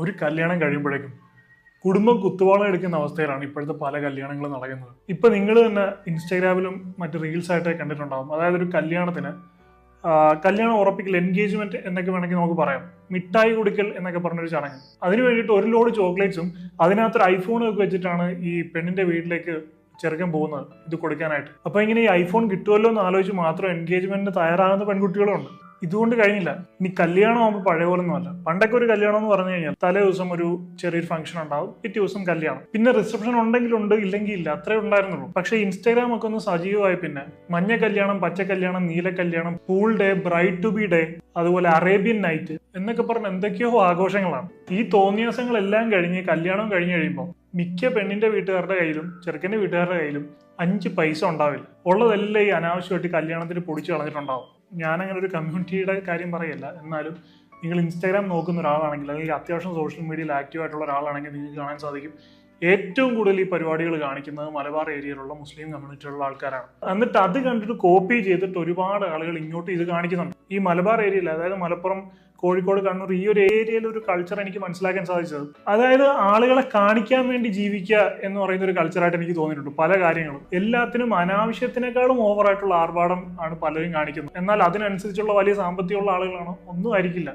ഒരു കല്യാണം കഴിയുമ്പോഴേക്കും കുടുംബം കുത്തുവാള എടുക്കുന്ന അവസ്ഥയിലാണ് ഇപ്പോഴത്തെ പല കല്യാണങ്ങളും നടക്കുന്നത്. ഇപ്പൊ നിങ്ങൾ തന്നെ ഇൻസ്റ്റാഗ്രാമിലും മറ്റ് റീൽസ് ആയിട്ട് കണ്ടിട്ടുണ്ടാവും. അതായത് ഒരു കല്യാണത്തിന് കല്യാണം ഉറപ്പിക്കൽ, എൻഗേജ്മെന്റ് എന്നൊക്കെ വേണമെങ്കിൽ നമുക്ക് പറയാം, മിഠായി കൊടുക്കൽ എന്നൊക്കെ പറഞ്ഞൊരു ചടങ്ങ്. അതിന് വേണ്ടിയിട്ട് ഒരു ലോഡ് ചോക്ലേറ്റ്സും അതിനകത്തൊരു ഐഫോണും ഒക്കെ വെച്ചിട്ടാണ് ഈ പെണ്ണിന്റെ വീട്ടിലേക്ക് ചെറുക്കൻ പോകുന്നത് ഇത് കൊടുക്കാനായിട്ട്. അപ്പൊ ഇങ്ങനെ ഈ ഐഫോൺ കിട്ടുമല്ലോ എന്ന് ആലോചിച്ച് മാത്രം എൻഗേജ്മെന്റിന് തയ്യാറാകുന്ന പെൺകുട്ടികളും ഉണ്ട്. ഇതുകൊണ്ട് കഴിഞ്ഞില്ല. ഇനി കല്യാണം ആകുമ്പോൾ പഴയ പോലൊന്നും അല്ല. പണ്ടൊക്കെ ഒരു കല്യാണം എന്ന് പറഞ്ഞു കഴിഞ്ഞാൽ തലേ ദിവസം ഒരു ചെറിയൊരു ഫംഗ്ഷൻ ഉണ്ടാവും, പിറ്റേ ദിവസം കല്യാണം, പിന്നെ റിസപ്ഷൻ ഉണ്ടെങ്കിൽ ഉണ്ട്, ഇല്ലെങ്കിൽ ഇല്ല, അത്രേ ഉണ്ടായിരുന്നുള്ളൂ. പക്ഷെ ഇൻസ്റ്റാഗ്രാം ഒക്കെ ഒന്ന് സജീവമായി പിന്നെ മഞ്ഞ കല്യാണം, പച്ച കല്യാണം, നീല കല്യാണം, pool day, bride to be day, അതുപോലെ അറേബ്യൻ നൈറ്റ് എന്നൊക്കെ പറഞ്ഞ എന്തൊക്കെയോ ആഘോഷങ്ങളാണ്. ഈ തോന്നിയാസങ്ങളെല്ലാം കഴിഞ്ഞ് കല്യാണം കഴിഞ്ഞ് കഴിയുമ്പോൾ മിക്ക പെണ്ണിന്റെ വീട്ടുകാരുടെ കയ്യിലും ചെറുക്കന്റെ വീട്ടുകാരുടെ കയ്യിലും 5 പൈസ ഉണ്ടാവില്ല. ഉള്ളതെല്ലാം ഈ അനാവശ്യമായിട്ട് കല്യാണത്തിന് പൊടിച്ചു കളഞ്ഞിട്ടുണ്ടാവും. ഞാനങ്ങനെ ഒരു കമ്മ്യൂണിറ്റിയുടെ കാര്യം പറയല്ല, എന്നാലും നിങ്ങൾ ഇൻസ്റ്റാഗ്രാം നോക്കുന്ന ഒരാളാണെങ്കിൽ, അല്ലെങ്കിൽ അത്യാവശ്യം സോഷ്യൽ മീഡിയയിൽ ആക്റ്റീവ് ആയിട്ടുള്ള ഒരാളാണെങ്കിൽ നിങ്ങൾക്ക് കാണാൻ സാധിക്കും ഏറ്റവും കൂടുതൽ ഈ പരിപാടികൾ കാണിക്കുന്നത് മലബാർ ഏരിയയിലുള്ള മുസ്ലിം കമ്മ്യൂണിറ്റിയിലുള്ള ആൾക്കാരാണ്. എന്നിട്ട് അത് കണ്ടിട്ട് കോപ്പി ചെയ്തിട്ട് ഒരുപാട് ആളുകൾ ഇങ്ങോട്ട് ഇത് കാണിക്കുന്നുണ്ട്. ഈ മലബാർ ഏരിയയിൽ, അതായത് മലപ്പുറം, കോഴിക്കോട്, കണ്ണൂർ, ഈ ഒരു ഏരിയയിൽ ഒരു കൾച്ചർ എനിക്ക് മനസ്സിലാക്കാൻ സാധിച്ചത്, അതായത് ആളുകളെ കാണിക്കാൻ വേണ്ടി ജീവിക്കുക എന്ന് പറയുന്ന ഒരു കൾച്ചറായിട്ട് എനിക്ക് തോന്നിയിട്ടുണ്ട്. പല കാര്യങ്ങളും എല്ലാത്തിനും അനാവശ്യത്തിനേക്കാളും ഓവറായിട്ടുള്ള ആർഭാടം ആണ് പലരും കാണിക്കുന്നത്. എന്നാൽ അതിനനുസരിച്ചുള്ള വലിയ സാമ്പത്തികമുള്ള ആളുകളാണോ? ഒന്നും ആയിരിക്കില്ല.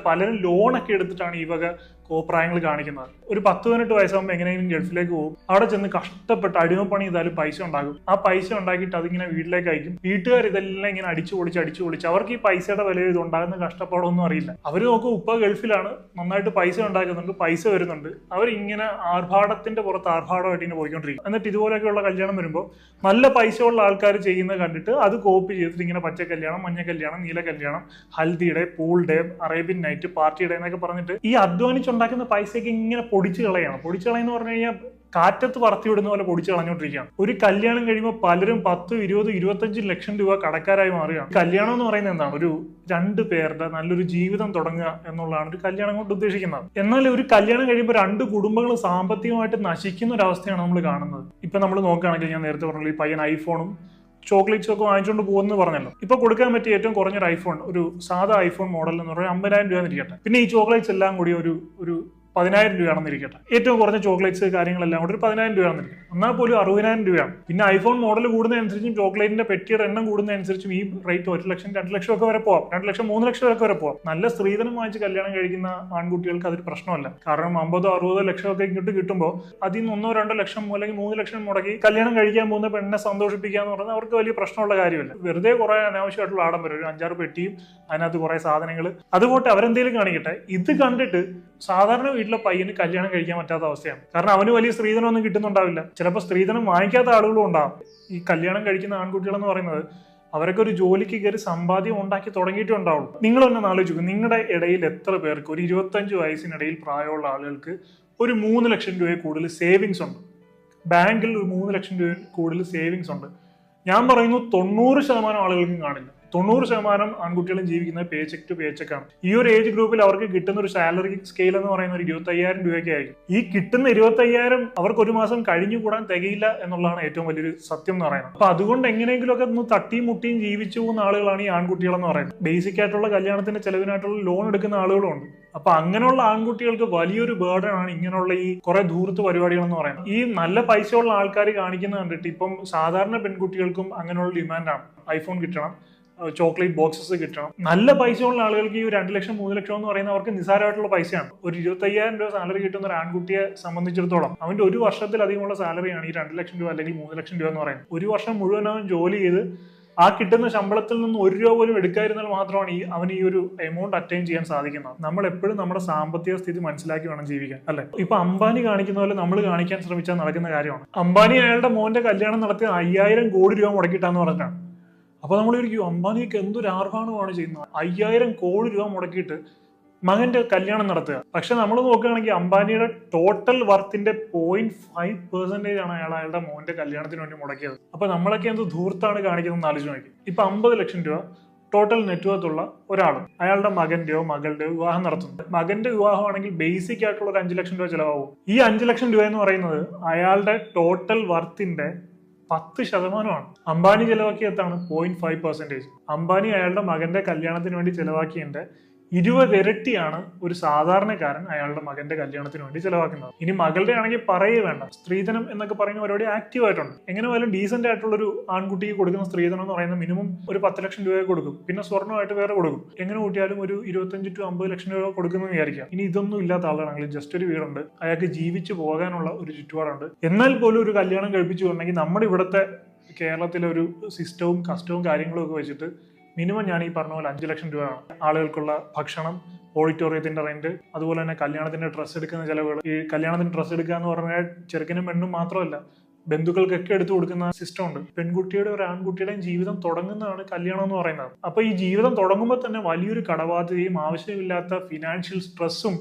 പലരും ലോണൊക്കെ എടുത്തിട്ടാണ് ഈ വക കോപ്രായങ്ങൾ കാണിക്കുന്നത്. ഒരു 10-18 വയസ്സാകുമ്പോൾ എങ്ങനെയെങ്കിലും ഗൾഫിലേക്ക് പോകും, അവിടെ ചെന്ന് കഷ്ടപ്പെട്ട് അടിമപ്പണി ചെയ്താലും പൈസ ഉണ്ടാകും. ആ പൈസ ഉണ്ടാക്കിയിട്ട് അതിങ്ങനെ വീട്ടിലേക്ക് അയക്കും. വീട്ടുകാർ ഇതെല്ലാം ഇങ്ങനെ അടിച്ചു പൊളിച്ച് അവർക്ക് ഈ പൈസയുടെ വില ഇത് ഉണ്ടാകുന്ന കഷ്ടപ്പാടൊന്നും അറിയില്ല. അവർ നോക്കും, ഉപ്പ ഗൾഫിലാണ്, നന്നായിട്ട് പൈസ ഉണ്ടാക്കുന്നുണ്ട്, പൈസ വരുന്നുണ്ട്, അവരിങ്ങനെ ആർഭാടത്തിന്റെ പുറത്ത് ആർഭാടമായിട്ട് ഇങ്ങനെ പോയിക്കൊണ്ടിരിക്കും. എന്നിട്ട് ഇതുപോലെയൊക്കെയുള്ള കല്യാണം വരുമ്പോൾ നല്ല പൈസയുള്ള ആൾക്കാർ ചെയ്യുന്നത് കണ്ടിട്ട് അത് കോപ്പി ചെയ്തിട്ട് ഇങ്ങനെ പച്ച കല്യാണം, മഞ്ഞ കല്യാണം, നീല കല്യാണം, haldi day, pool day, Arabian night, party day എന്നൊക്കെ പറഞ്ഞിട്ട് ഈ അധ്വാനിച്ചുണ്ടാക്കുന്ന പൈസയൊക്കെ ഇങ്ങനെ പൊടിച്ചു കളയാണ്. പൊടിച്ചു കളയെന്ന് പറഞ്ഞു കഴിഞ്ഞാൽ കാറ്റത്ത് പറത്തി വിടുന്ന പോലെ പൊടിച്ചു കളഞ്ഞോണ്ടിരിക്കുകയാണ്. ഒരു കല്യാണം കഴിയുമ്പോൾ പലരും 10, 20, 25 ലക്ഷം രൂപ കടക്കാരായി മാറുകയാണ്. കല്യാണം എന്ന് പറയുന്നത് എന്താണ്? ഒരു 2 പേരുടെ നല്ലൊരു ജീവിതം തുടങ്ങുക എന്നുള്ളതാണ് ഒരു കല്യാണം കൊണ്ട് ഉദ്ദേശിക്കുന്നത്. എന്നാൽ ഒരു കല്യാണം കഴിയുമ്പോൾ 2 കുടുംബങ്ങൾ സാമ്പത്തികമായിട്ട് നശിക്കുന്ന ഒരു അവസ്ഥയാണ് നമ്മൾ കാണുന്നത്. ഇപ്പൊ നമ്മൾ നോക്കുകയാണെങ്കിൽ, ഞാൻ നേരത്തെ പറഞ്ഞല്ലോ, ഈ പയ്യൻ ഐഫോണും ചോക്ലേറ്റ്സും ഒക്കെ വാങ്ങിച്ചുകൊണ്ട് പോകുമെന്ന് പറഞ്ഞല്ലോ. ഇപ്പൊ കൊടുക്കാൻ പറ്റിയ ഏറ്റവും കുറഞ്ഞൊരു ഐഫോൺ, ഒരു സാധാ ഐഫോൺ മോഡൽ എന്ന് പറഞ്ഞാൽ 50,000 രൂപ എന്നിരിക്കട്ടെ. പിന്നെ ഈ ചോക്ലേറ്റ്സ് എല്ലാം കൂടി ഒരു 10,000 രൂപയാണെന്നിരിക്കട്ടെ. ഏറ്റവും കുറഞ്ഞ ചോക്ലേറ്റ്സ് കാര്യങ്ങളെല്ലാം കൂടി ഒരു 10,000 രൂപയാണെന്നിരിക്കും. എന്നാൽ പോലും 60,000 രൂപയാണ്. പിന്നെ ഐഫോൺ മോഡൽ കൂടുന്നതനുസരിച്ചും ചോക്ലേറ്റിന്റെ പെട്ടിയുടെ എണ്ണം കൂടുന്നതനുസരിച്ചും ഈ റേറ്റ് 1 ലക്ഷം, 2 ലക്ഷം ഒക്കെ വരെ പോവാം. 2 ലക്ഷം, 3 ലക്ഷം വരെ പോവാം. നല്ല സ്ത്രീധനം വാങ്ങിച്ച് കല്യാണം കഴിക്കുന്ന ആൺകുട്ടികൾക്ക് അതൊരു പ്രശ്നമല്ല. കാരണം 50, 60 ലക്ഷം ഒക്കെ ഇങ്ങോട്ട് കിട്ടുമ്പോൾ അതിൽ നിന്ന് 1, 2 ലക്ഷം അല്ലെങ്കിൽ 3 ലക്ഷം മുടക്കി കല്യാണം കഴിക്കാൻ പോകുന്ന പെണ്ണിനെ സന്തോഷിപ്പിക്കുക എന്ന് പറഞ്ഞാൽ അവർക്ക് വലിയ പ്രശ്നമുള്ള കാര്യമല്ല. വെറുതെ കുറെ അനാവശ്യമായിട്ടുള്ള ആഡംബരം, ഒരു 5-6 പെട്ടിയും അതിനകത്ത് കുറെ സാധനങ്ങൾ, അതുപോട്ടെ അവരെന്തെങ്കിലും കാണിക്കട്ടെ. ഇത് കണ്ടിട്ട് സാധാരണ വീട്ടിലെ പയ്യന് കല്യാണം കഴിക്കാൻ പറ്റാത്ത അവസ്ഥയാണ്. കാരണം അവന് വലിയ സ്ത്രീധനം ഒന്നും കിട്ടുന്നുണ്ടാവില്ല. ചിലപ്പോൾ സ്ത്രീധനം വാങ്ങിക്കാത്ത ആളുകളും ഉണ്ടാവും. ഈ കല്യാണം കഴിക്കുന്ന ആൺകുട്ടികൾ എന്ന് പറയുന്നത് അവരൊക്കെ ഒരു ജോലിക്ക് കയറി സമ്പാദ്യം ഉണ്ടാക്കി തുടങ്ങിയിട്ടേ ഉണ്ടാവുള്ളൂ. നിങ്ങൾ തന്നെ ആലോചിക്കും, നിങ്ങളുടെ ഇടയിൽ എത്ര പേർക്ക്, ഒരു 25 വയസ്സിനിടയിൽ പ്രായമുള്ള ആളുകൾക്ക് ഒരു 3 ലക്ഷം രൂപയിൽ കൂടുതൽ സേവിങ്സ് ഉണ്ട്? ബാങ്കിൽ ഒരു 3 ലക്ഷം രൂപയിൽ കൂടുതൽ സേവിങ്സ് ഉണ്ട്. ഞാൻ പറയുന്നു 90% ആളുകൾക്കും കാണില്ല. 90% ആൺകുട്ടികളും ജീവിക്കുന്നത് പേ ചെക്ക് ടു പേ ചെക്ക് ആണ്. ഈ ഒരു ഏജ് ഗ്രൂപ്പിൽ അവർക്ക് കിട്ടുന്ന ഒരു സാലറി സ്കെയിൽ എന്ന് പറയുന്ന ഒരു 25,000 രൂപയൊക്കെ ആയിരിക്കും. ഈ കിട്ടുന്ന 25,000 അവർക്ക് ഒരു മാസം കഴിഞ്ഞുകൂടാൻ തികയില്ല എന്നുള്ളതാണ് ഏറ്റവും വലിയൊരു സത്യം എന്ന് പറയുന്നത്. അപ്പൊ അതുകൊണ്ട് എങ്ങനെയെങ്കിലുമൊക്കെ ഒന്ന് തട്ടിയും മുട്ടിയും ജീവിച്ചു പോകുന്ന ആളുകളാണ് ഈ ആൺകുട്ടികളെന്ന് പറയുന്നത്. ബേസിക് ആയിട്ടുള്ള കല്യാണത്തിന്റെ ചെലവിനായിട്ടുള്ള ലോൺ എടുക്കുന്ന ആളുകളും ഉണ്ട്. അപ്പൊ അങ്ങനെയുള്ള ആൺകുട്ടികൾക്ക് വലിയൊരു ബേർഡൻ ആണ് ഇങ്ങനെയുള്ള ഈ കുറെ ധൂർത്ത് പരിപാടികൾ എന്ന് പറയുന്നത്. ഈ നല്ല പൈസയുള്ള ആൾക്കാർ കാണിക്കുന്നത് കണ്ടിട്ട് ഇപ്പം സാധാരണ പെൺകുട്ടികൾക്കും അങ്ങനെയുള്ള ഡിമാൻഡാണ്. ഐഫോൺ കിട്ടണം, ചോക്ലേറ്റ് ബോക്സസ് കിട്ടണം. നല്ല പൈസയുള്ള ആളുകൾക്ക് ഈ 2 ലക്ഷം, 3 ലക്ഷം എന്ന് പറയുന്നത് അവർക്ക് നിസ്സാരമായിട്ടുള്ള പൈസയാണ്. ഒരു 25,000 രൂപ സാലറി കിട്ടുന്ന ഒരു ആൺകുട്ടിയെ സംബന്ധിച്ചിടത്തോളം അവന്റെ ഒരു വർഷത്തിലധികമുള്ള സാലറിയാണ് ഈ 2 ലക്ഷം രൂപ അല്ലെങ്കിൽ 3 ലക്ഷം രൂപ എന്ന് പറയുന്നത്. ഒരു വർഷം മുഴുവൻ അവൻ ജോലി ചെയ്ത് ആ കിട്ടുന്ന ശമ്പളത്തിൽ നിന്ന് 1 രൂപ പോലും എടുക്കാതിരുന്നാൽ മാത്രമാണ് അവന് ഈ ഒരു എമൗണ്ട് അറ്റൈൻ ചെയ്യാൻ സാധിക്കുന്നത്. നമ്മൾ എപ്പോഴും നമ്മുടെ സാമ്പത്തിക സ്ഥിതി മനസ്സിലാക്കി വേണം ജീവിക്കാൻ, അല്ലെ? ഇപ്പൊ അംബാനി കാണിക്കുന്ന പോലെ നമ്മൾ കാണിക്കാൻ ശ്രമിച്ചാൽ നടക്കുന്ന കാര്യമാണ്. അംബാനി അയാളുടെ മോന്റെ കല്യാണം നടത്തിയ 5,000 കോടി രൂപ മുടക്കിയിട്ടാന്ന് പറഞ്ഞാണ്. അപ്പൊ നമ്മൾ ഒരിക്കലും അംബാനിക്ക് എന്തൊരു ആർഭാണമാണ് ചെയ്യുന്നത്. 5,000 കോടി രൂപ മുടക്കിയിട്ട് മകന്റെ കല്യാണം നടത്തുക. പക്ഷെ നമ്മൾ നോക്കുകയാണെങ്കിൽ അംബാനിയുടെ ടോട്ടൽ വർത്തിന്റെ 0.5% ആണ് അയാളുടെ മോന്റെ കല്യാണത്തിന് വേണ്ടി മുടക്കിയത്. അപ്പൊ നമ്മളൊക്കെ എന്ത് ധൂർത്താണ് കാണിക്കുന്നത് ആലോചിച്ച് നോക്കി. ഇപ്പൊ 50 ലക്ഷം രൂപ ടോട്ടൽ നെറ്റ്വർത്ത് ഉള്ള ഒരാൾ അയാളുടെ മകന്റെയോ മകളുടെയോ വിവാഹം നടത്തുന്നത്. മകന്റെ വിവാഹമാണെങ്കിൽ ബേസിക് ആയിട്ടുള്ള ഒരു 5 ലക്ഷം രൂപ ചിലവാകും. ഈ 5 ലക്ഷം രൂപ എന്ന് പറയുന്നത് അയാളുടെ ടോട്ടൽ വർത്തിന്റെ 10%. അംബാനി ചെലവാക്കിയതാണ് 0.5%. അംബാനി അയാളുടെ മകന്റെ കല്യാണത്തിന് വേണ്ടി ചെലവാക്കിയതിന്റെ 20 ഇരട്ടിയാണ് ഒരു സാധാരണക്കാരൻ അയാളുടെ മകന്റെ കല്യാണത്തിന് വേണ്ടി ചെലവാക്കുന്നത്. ഇനി മകളുടെ ആണെങ്കിൽ പറയേ വേണ്ട. സ്ത്രീധനം എന്നൊക്കെ പറയുന്ന പരിപാടി ആക്റ്റീവ് ആയിട്ടുണ്ട്. എങ്ങനെ പോലും ഡീസന്റ് ആയിട്ടുള്ള ഒരു ആൺകുട്ടിക്ക് കൊടുക്കുന്ന സ്ത്രീധനം എന്ന് പറയുന്നത് മിനിമം ഒരു 10 ലക്ഷം രൂപ കൊടുക്കും, പിന്നെ സ്വർണ്ണമായിട്ട് വേറെ കൊടുക്കും. എങ്ങനെ കൂട്ടിയാലും ഒരു 25 to 50 ലക്ഷം രൂപ കൊടുക്കുന്നു വിചാരിക്കാം. ഇനി ഇതൊന്നും ഇല്ലാത്ത ആളാണെങ്കിൽ ജസ്റ്റ് ഒരു വീടുണ്ട്, അയാൾക്ക് ജീവിച്ചു പോകാനുള്ള ഒരു ചുറ്റുപാടുണ്ട്, എന്നാൽ പോലും ഒരു കല്യാണം കഴിപ്പിച്ചുകൊണ്ടെങ്കിൽ നമ്മുടെ ഇവിടുത്തെ കേരളത്തിലെ ഒരു സിസ്റ്റവും കസ്റ്റവും കാര്യങ്ങളും ഒക്കെ വെച്ചിട്ട് മിനിമം ഞാൻ ഈ പറഞ്ഞ പോലെ 5 ലക്ഷം രൂപയാണ് ആളുകൾക്കുള്ള ഭക്ഷണം, ഓഡിറ്റോറിയത്തിന്റെ റെന്റ്, അതുപോലെ തന്നെ കല്യാണത്തിന്റെ ഡ്രസ്സ് എടുക്കുന്ന ചിലവുകൾ. ഈ കല്യാണത്തിന് ഡ്രസ്സ് എടുക്കുക എന്ന് പറഞ്ഞാൽ ചെറുക്കനും പെണ്ണും മാത്രമല്ല, ബന്ധുക്കൾക്കൊക്കെ എടുത്തു കൊടുക്കുന്ന സിസ്റ്റം ഉണ്ട്. പെൺകുട്ടിയുടെ ഒരു ആൺകുട്ടിയുടെയും ജീവിതം തുടങ്ങുന്നതാണ് കല്യാണം എന്ന് പറയുന്നത്. അപ്പൊ ഈ ജീവിതം തുടങ്ങുമ്പോൾ തന്നെ വലിയൊരു കടബാധ്യതയും ആവശ്യമില്ലാത്ത ഫിനാൻഷ്യൽ സ്ട്രെസ്സും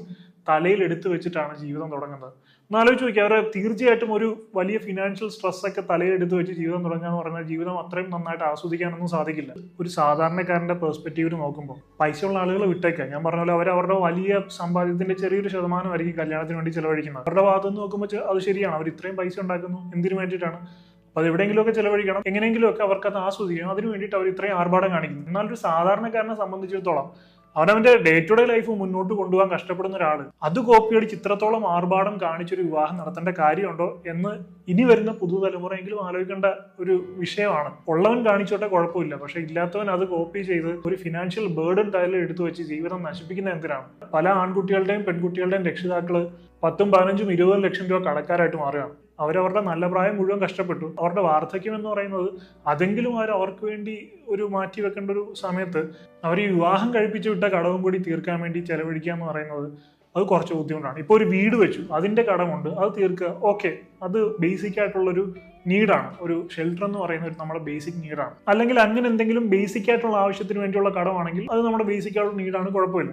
തലയിൽ എടുത്തു വെച്ചിട്ടാണ് ജീവിതം തുടങ്ങുന്നത്. ഒന്നാലോചിച്ച് നോക്കിയാൽ അവരെ തീർച്ചയായിട്ടും ഒരു വലിയ ഫിനാൻഷ്യൽ സ്ട്രെസ് ഒക്കെ തലയിൽ എടുത്ത് വെച്ച് ജീവിതം തുടങ്ങുക എന്ന് പറഞ്ഞാൽ ജീവിതം അത്രയും നന്നായിട്ട് ആസ്വദിക്കാനൊന്നും സാധിക്കില്ല. ഒരു സാധാരണക്കാരന്റെ പെർസ്പെക്റ്റീവിൽ നോക്കുമ്പോൾ പൈസ ഉള്ള ആളുകൾ വിട്ടേക്കാം. ഞാൻ പറഞ്ഞ പോലെ അവരുടെ വലിയ സമ്പാദ്യത്തിന്റെ ചെറിയൊരു ശതമാനമായിരിക്കും കല്യാണത്തിന് വേണ്ടി ചെലവഴിക്കുന്നത്. അവരുടെ ഭാഗത്ത് നിന്ന് നോക്കുമ്പോൾ അത് ശരിയാണ്, അവർ ഇത്രയും പൈസ ഉണ്ടാക്കുന്നു എന്തിനു വേണ്ടിയിട്ടാണ്? അപ്പൊ അത് എവിടെയെങ്കിലുമൊക്കെ ചെലവഴിക്കണം, എങ്ങനെയെങ്കിലുമൊക്കെ അവർക്ക് അത് ആസ്വദിക്കണം, അതിന് വേണ്ടിയിട്ട് അവർ ഇത്രയും ആർഭാടം കാണിക്കുന്നു. എന്നാൽ ഒരു സാധാരണക്കാരനെ സംബന്ധിച്ചിടത്തോളം അവനവന്റെ ഡേ ടു ഡേ ലൈഫ് മുന്നോട്ട് കൊണ്ടുപോകാൻ കഷ്ടപ്പെടുന്ന ഒരാൾ അത് കോപ്പി അടിച്ച് ഇത്രത്തോളം ആർഭാടം കാണിച്ചൊരു വിവാഹം നടത്തേണ്ട കാര്യമുണ്ടോ എന്ന് ഇനി വരുന്ന പുതുതലമുറയെങ്കിലും ആലോചിക്കേണ്ട ഒരു വിഷയമാണ്. ഉള്ളവൻ കാണിച്ചോട്ടെ, കുഴപ്പമില്ല. പക്ഷെ ഇല്ലാത്തവൻ അത് കോപ്പി ചെയ്ത് ഒരു ഫിനാൻഷ്യൽ ബേർഡൻ തലയിൽ എടുത്തു വെച്ച് ജീവിതം നശിപ്പിക്കുന്ന എന്തിനാണ്? പല ആൺകുട്ടികളുടെയും പെൺകുട്ടികളുടെയും രക്ഷിതാക്കള് 10, 15, 20 ലക്ഷം രൂപ കടക്കാരായിട്ട് മാറുകയാണ്. അവരവരുടെ നല്ല പ്രായം മുഴുവൻ കഷ്ടപ്പെട്ടു. അവരുടെ വാർദ്ധക്യം എന്ന് പറയുന്നത് അതെങ്കിലും അവർക്ക് വേണ്ടി ഒരു മാറ്റി വെക്കേണ്ട ഒരു സമയത്ത് അവർ ഈ വിവാഹം കഴിപ്പിച്ചു വിട്ട കടവും കൂടി തീർക്കാൻ വേണ്ടി ചെലവഴിക്കുക എന്ന് പറയുന്നത് അത് കുറച്ച് ബുദ്ധിമുട്ടാണ്. ഇപ്പോൾ ഒരു വീട് വെച്ചു, അതിന്റെ കടമുണ്ട്, അത് തീർക്കുക, ഓക്കെ, അത് ബേസിക് ആയിട്ടുള്ളൊരു നീഡാണ്. ഒരു ഷെൽട്ടർ എന്ന് പറയുന്ന ഒരു നമ്മുടെ ബേസിക് നീഡാണ്. അല്ലെങ്കിൽ അങ്ങനെ എന്തെങ്കിലും ബേസിക് ആയിട്ടുള്ള ആവശ്യത്തിന് വേണ്ടിയുള്ള കടമാണെങ്കിൽ അത് നമ്മുടെ ബേസിക് ആയിട്ടുള്ള നീഡാണ്, കുഴപ്പമില്ല.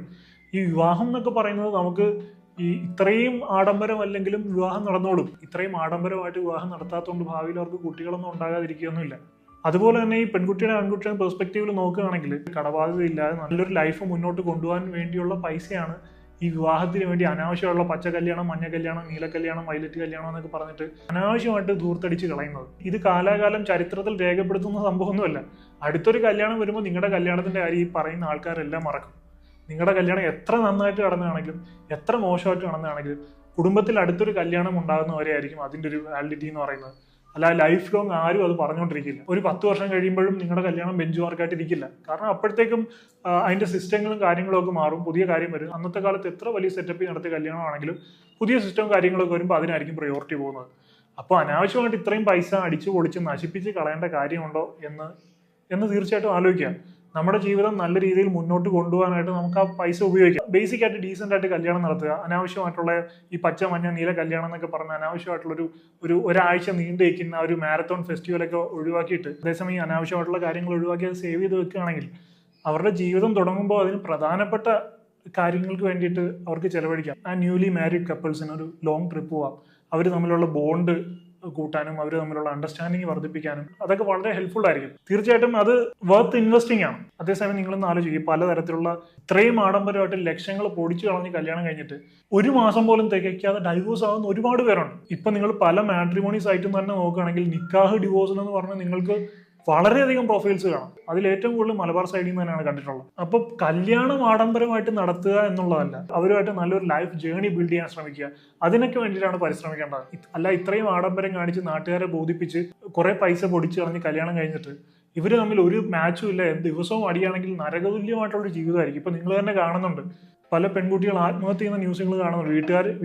ഈ വിവാഹം എന്നൊക്കെ പറയുന്നത് നമുക്ക് ഈ ഇത്രയും ആഡംബരം അല്ലെങ്കിലും വിവാഹം നടന്നോളും. ഇത്രയും ആഡംബരമായിട്ട് വിവാഹം നടത്താത്തതുകൊണ്ട് ഭാവിയിൽ അവർക്ക് കുട്ടികളൊന്നും ഉണ്ടാകാതിരിക്കുകയൊന്നുമില്ല. അതുപോലെ തന്നെ ഈ പെൺകുട്ടിയുടെ ആൺകുട്ടിയുടെ പെർസ്പെക്റ്റീവിൽ നോക്കുകയാണെങ്കിൽ കടബാധ്യത ഇല്ലാതെ നല്ലൊരു ലൈഫ് മുന്നോട്ട് കൊണ്ടുപോകാൻ വേണ്ടിയുള്ള പൈസയാണ് ഈ വിവാഹത്തിന് വേണ്ടി അനാവശ്യമുള്ള പച്ച കല്യാണം, മഞ്ഞ കല്യാണം, നീല കല്യാണം, വയലറ്റ് കല്യാണം എന്നൊക്കെ പറഞ്ഞിട്ട് അനാവശ്യമായിട്ട് ധൂർത്തടിച്ച് കളയുന്നത്. ഇത് കാലാകാലം ചരിത്രത്തിൽ രേഖപ്പെടുത്തുന്ന സംഭവമൊന്നുമല്ല. അടുത്തൊരു കല്യാണം വരുമ്പോൾ നിങ്ങളുടെ കല്യാണത്തിന്റെ കാര്യം ഈ പറയുന്ന ആൾക്കാരെല്ലാം മറക്കും. നിങ്ങളുടെ കല്യാണം എത്ര നന്നായിട്ട് നടന്നതാണെങ്കിലും എത്ര മോശമായിട്ട് നടന്നതാണെങ്കിലും കുടുംബത്തിൽ അടുത്തൊരു കല്യാണം ഉണ്ടാകുന്നവരെയായിരിക്കും അതിൻ്റെ ഒരു വാലിഡിറ്റി എന്ന് പറയുന്നത്. അല്ല ലൈഫ് ലോങ് ആരും അത് പറഞ്ഞുകൊണ്ടിരിക്കില്ല. ഒരു 10 വർഷം കഴിയുമ്പോഴും നിങ്ങളുടെ കല്യാണം ബെഞ്ച് മാർക്കായിട്ട് ഇരിക്കില്ല. കാരണം അപ്പോഴത്തേക്കും അതിന്റെ സിസ്റ്റങ്ങളും കാര്യങ്ങളും ഒക്കെ മാറും, പുതിയ കാര്യം വരും. അന്നത്തെ കാലത്ത് എത്ര വലിയ സെറ്റപ്പ് നടത്തിയ കല്യാണമാണെങ്കിലും പുതിയ സിസ്റ്റവും കാര്യങ്ങളൊക്കെ വരുമ്പോൾ അതിനായിരിക്കും പ്രയോറിറ്റി പോകുന്നത്. അപ്പോൾ അനാവശ്യമായിട്ട് ഇത്രയും പൈസ അടിച്ചു പൊളിച്ച് നശിപ്പിച്ച് കളയേണ്ട കാര്യമുണ്ടോ എന്ന് തീർച്ചയായിട്ടും ആലോചിക്കുക. നമ്മുടെ ജീവിതം നല്ല രീതിയിൽ മുന്നോട്ട് കൊണ്ടുപോകാനായിട്ട് നമുക്ക് ആ പൈസ ഉപയോഗിക്കാം. ബേസിക് ആയിട്ട് ഡീസെന്റ് ആയിട്ട് കല്യാണം നടത്തുക. അനാവശ്യമായിട്ടുള്ള ഈ പച്ച, മഞ്ഞ, നീല കല്യാണം എന്നൊക്കെ പറഞ്ഞ അനാവശ്യമായിട്ടുള്ള ഒരാഴ്ച നീണ്ടിരിക്കുന്ന ഒരു മാരത്തോൺ ഫെസ്റ്റിവലൊക്കെ ഒഴിവാക്കിയിട്ട് അതേസമയം ഈ അനാവശ്യമായിട്ടുള്ള കാര്യങ്ങൾ ഒഴിവാക്കി അത് സേവ് ചെയ്ത് വെക്കുകയാണെങ്കിൽ അവരുടെ ജീവിതം തുടങ്ങുമ്പോൾ അതിന് പ്രധാനപ്പെട്ട കാര്യങ്ങൾക്ക് വേണ്ടിയിട്ട് അവർക്ക് ചെലവഴിക്കാം. ആ ന്യൂലി മാരീഡ് കപ്പിൾസിന് ഒരു ലോങ് ട്രിപ്പ് പോവാം. അവർ തമ്മിലുള്ള ബോണ്ട് കൂട്ടാനും അവർ തമ്മിലുള്ള അണ്ടർസ്റ്റാൻഡിങ് വർദ്ധിപ്പിക്കാനും അതൊക്കെ വളരെ ഹെൽപ്ഫുൾ ആയിരിക്കും. തീർച്ചയായിട്ടും അത് വർത്ത് ഇൻവെസ്റ്റിംഗ് ആണ്. അതേസമയം നിങ്ങളൊന്ന് ആലോചിക്കും, പലതരത്തിലുള്ള ഇത്രയും ആഡംബരമായിട്ട് ലക്ഷങ്ങൾ പൊടിച്ചു കളഞ്ഞ് കല്യാണം കഴിഞ്ഞിട്ട് 1 മാസം പോലും തികയ്ക്കാതെ ഡൈവോഴ്സ് ആവുന്ന ഒരുപാട് പേരുണ്ട്. ഇപ്പൊ നിങ്ങൾ പല മാട്രിമോണി സൈറ്റും തന്നെ നോക്കുകയാണെങ്കിൽ നിക്കാഹ് ഡിവോഴ്സ് എന്ന് പറഞ്ഞാൽ നിങ്ങൾക്ക് വളരെയധികം പ്രൊഫൈൽസ് കാണാം. അതിൽ ഏറ്റവും കൂടുതൽ മലബാർ സൈഡിൽ നിന്ന് തന്നെയാണ് കണ്ടിട്ടുള്ളത്. അപ്പൊ കല്യാണം ആഡംബരമായിട്ട് നടത്തുക എന്നുള്ളതല്ല, അവരുമായിട്ട് നല്ലൊരു ലൈഫ് ജേണി ബിൽഡ് ചെയ്യാൻ ശ്രമിക്കുക. അതിനൊക്കെ വേണ്ടിയിട്ടാണ് പരിശ്രമിക്കേണ്ടത്. അല്ല ഇത്രയും ആഡംബരം കാണിച്ച് നാട്ടുകാരെ ബോധിപ്പിച്ച് കുറെ പൈസ പൊടിച്ച് കളഞ്ഞ് കല്യാണം കഴിഞ്ഞിട്ട് ഇവര് തമ്മിൽ ഒരു മാച്ചും ഇല്ല, ദിവസവും അടിയാണെങ്കിൽ നരകതുല്യമായിട്ടുള്ളൊരു ജീവിതമായിരിക്കും. ഇപ്പൊ നിങ്ങൾ തന്നെ കാണുന്നുണ്ട്, പല പെൺകുട്ടികൾ ആത്മഹത്യ ചെയ്യുന്ന ന്യൂസുകൾ കാണുന്നുണ്ട്.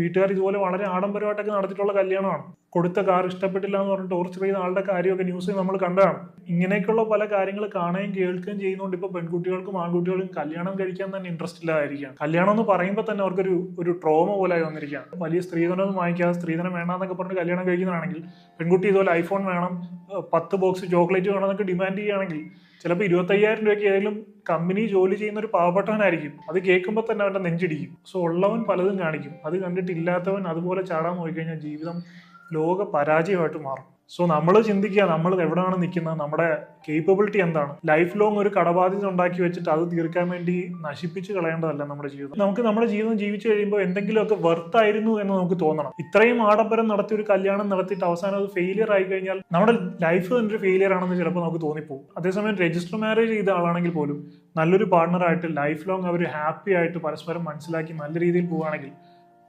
വീട്ടുകാർ ഇതുപോലെ വളരെ ആഡംബരമായിട്ടൊക്കെ നടത്തിയിട്ടുള്ള കല്യാണമാണ്. കൊടുത്ത കാർ ഇഷ്ടപ്പെട്ടില്ല എന്ന് പറഞ്ഞിട്ട് ടോർച്ചർ ചെയ്ത ആളുടെ കാര്യമൊക്കെ ന്യൂസിൽ നമ്മൾ കണ്ടതാണ്. ഇങ്ങനെയൊക്കെയുള്ള പല കാര്യങ്ങൾ കാണുകയും കേൾക്കുകയും ചെയ്യുന്നതുകൊണ്ട് ഇപ്പൊ പെൺകുട്ടികൾക്കും ആൺകുട്ടികൾക്കും കല്യാണം കഴിക്കാൻ തന്നെ ഇൻട്രസ്റ്റ് ഇല്ലാതിരിക്കുകയാണ്. കല്യാണം എന്ന് പറയുമ്പോൾ തന്നെ അവർക്കൊരു ട്രോമ പോലെ വന്നിരിക്കുകയാണ്. വലിയ സ്ത്രീധനം വാങ്ങിക്കാതെ സ്ത്രീധനം വേണമെന്നൊക്കെ പറഞ്ഞ് കല്യാണം കഴിക്കുന്നതാണെങ്കിൽ പെൺകുട്ടി ഇതുപോലെ ഐഫോൺ വേണം, 10 ബോക്സ് ചോക്ലേറ്റ് വേണം എന്നൊക്കെ ഡിമാൻഡ് ചെയ്യുകയാണെങ്കിൽ ചിലപ്പോൾ 25,000 രൂപയ്ക്ക് ഏതെങ്കിലും കമ്പനി ജോലി ചെയ്യുന്ന ഒരു പാവപ്പെട്ടവനായിരിക്കും. അത് കേൾക്കുമ്പോൾ തന്നെ അവന്റെ നെഞ്ചിടിക്കും. സോ ഉള്ളവൻ പലതും കാണിക്കും. അത് കണ്ടിട്ട് ഇല്ലാത്തവൻ അതുപോലെ ചാടാൻ പോയിക്കഴിഞ്ഞാൽ ജീവിതം ലോക പരാജയമായിട്ട് മാറും. സോ നമ്മൾ ചിന്തിക്കുക നമ്മൾ എവിടെയാണ് നിൽക്കുന്നത്, നമ്മുടെ കേപ്പബിലിറ്റി എന്താണ്. ലൈഫ് ലോങ് ഒരു കടബാധ്യത ഉണ്ടാക്കി വെച്ചിട്ട് അത് തീർക്കാൻ വേണ്ടി നശിപ്പിച്ച് കളയേണ്ടതല്ല നമ്മുടെ ജീവിതം. നമുക്ക് നമ്മുടെ ജീവിതം ജീവിച്ചു കഴിയുമ്പോൾ എന്തെങ്കിലുമൊക്കെ വർത്ത് ആയിരുന്നു എന്ന് നമുക്ക് തോന്നണം. ഇത്രയും ആഡംബരം നടത്തി ഒരു കല്യാണം നടത്തിയിട്ട് അവസാനം അത് ഫെയിലിയർ ആയി കഴിഞ്ഞാൽ നമ്മുടെ ലൈഫ് തന്നെ ഒരു ഫെയിലിയർ ആണെന്ന് ചിലപ്പോൾ നമുക്ക് തോന്നിപ്പോകും. അതേസമയം രജിസ്റ്റർ മാരേജ് ചെയ്ത ആളാണെങ്കിൽ പോലും നല്ലൊരു പാർട്ണറായിട്ട് ലൈഫ് ലോങ് അവർ ഹാപ്പി ആയിട്ട് പരസ്പരം മനസ്സിലാക്കി നല്ല രീതിയിൽ പോവുകയാണെങ്കിൽ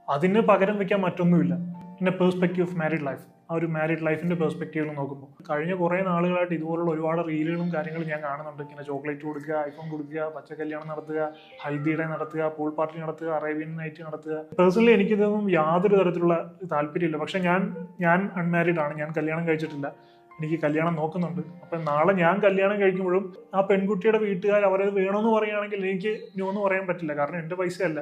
അതിന് പകരം വെക്കാൻ മറ്റൊന്നുമില്ല. പിന്നെ പെർസ്പെക്റ്റീവ് ഓഫ് മാരീഡ് ലൈഫ്, ആ ഒരു മാരീഡ് ലൈഫിന്റെ പെർസ്പെക്റ്റീവിൽ നോക്കുമ്പോൾ കഴിഞ്ഞ കുറേ നാളുകളായിട്ട് ഇതുപോലുള്ള ഒരുപാട് റീലുകളും കാര്യങ്ങളും ഞാൻ കാണുന്നുണ്ട്. ഇങ്ങനെ ചോക്ലേറ്റ് കൊടുക്കുക, ഐഫോൺ കൊടുക്കുക, പച്ചക്കല്യാണം നടത്തുക, ഹൽദി ഡേ നടത്തുക, പൂൾ പാർട്ടി നടത്തുക, അറേബ്യൻ നൈറ്റ് നടത്തുക. പേഴ്സണലി എനിക്കിതൊന്നും യാതൊരു തരത്തിലുള്ള താല്പര്യമില്ല. പക്ഷെ ഞാൻ അൺമാരീഡ് ആണ്, ഞാൻ കല്യാണം കഴിച്ചിട്ടില്ല, എനിക്ക് കല്യാണം നോക്കുന്നുണ്ട്. അപ്പം നാളെ ഞാൻ കല്യാണം കഴിക്കുമ്പോഴും ആ പെൺകുട്ടിയുടെ വീട്ടുകാർ അവരത് വേണമെന്ന് പറയുകയാണെങ്കിൽ എനിക്ക് നോ എന്ന് പറയാൻ പറ്റില്ല. കാരണം എൻ്റെ പൈസയല്ല.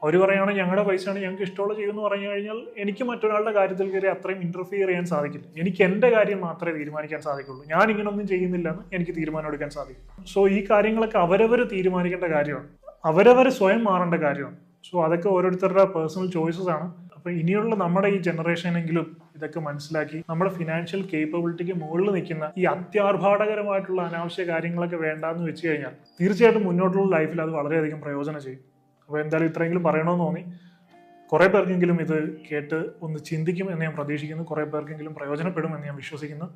അവർ പറയുകയാണെങ്കിൽ ഞങ്ങളുടെ പൈസയാണ്, ഞങ്ങൾക്ക് ഇഷ്ടമുള്ള ചെയ്യുമെന്ന് പറഞ്ഞു കഴിഞ്ഞാൽ എനിക്ക് മറ്റൊരാളുടെ കാര്യത്തിൽ കയറി അത്രയും ഇന്റർഫിയർ ചെയ്യാൻ സാധിക്കില്ല. എനിക്ക് എൻ്റെ കാര്യം മാത്രമേ തീരുമാനിക്കാൻ സാധിക്കുള്ളൂ. ഞാൻ ഇങ്ങനൊന്നും ചെയ്യുന്നില്ലെന്ന് എനിക്ക് തീരുമാനം എടുക്കാൻ സാധിക്കും. സോ ഈ കാര്യങ്ങളൊക്കെ അവരവർ തീരുമാനിക്കേണ്ട കാര്യമാണ്, അവരവർ സ്വയം മാറേണ്ട കാര്യമാണ്. സോ അതൊക്കെ ഓരോരുത്തരുടെ പേഴ്സണൽ ചോയ്സസ് ആണ്. അപ്പോൾ ഇനിയുള്ള നമ്മുടെ ഈ ജനറേഷനെങ്കിലും ഇതൊക്കെ മനസ്സിലാക്കി നമ്മുടെ ഫിനാൻഷ്യൽ കേപ്പബിലിറ്റിക്ക് മുകളിൽ നിൽക്കുന്ന ഈ അത്യാർഭാടകരമായിട്ടുള്ള അനാവശ്യ കാര്യങ്ങളൊക്കെ വേണ്ടാന്ന് വെച്ച് കഴിഞ്ഞാൽ തീർച്ചയായിട്ടും മുന്നോട്ടുള്ള ലൈഫിൽ അത് വളരെയധികം പ്രയോജനം ചെയ്യും. അപ്പോൾ എന്തായാലും ഇത്രയെങ്കിലും പറയണമെന്ന് തോന്നി. കുറേ പേർക്കെങ്കിലും ഇത് കേട്ട് ഒന്ന് ചിന്തിക്കും എന്ന് ഞാൻ പ്രതീക്ഷിക്കുന്നു. കുറേ പേർക്കെങ്കിലും പ്രയോജനപ്പെടും എന്ന് ഞാൻ വിശ്വസിക്കുന്നു.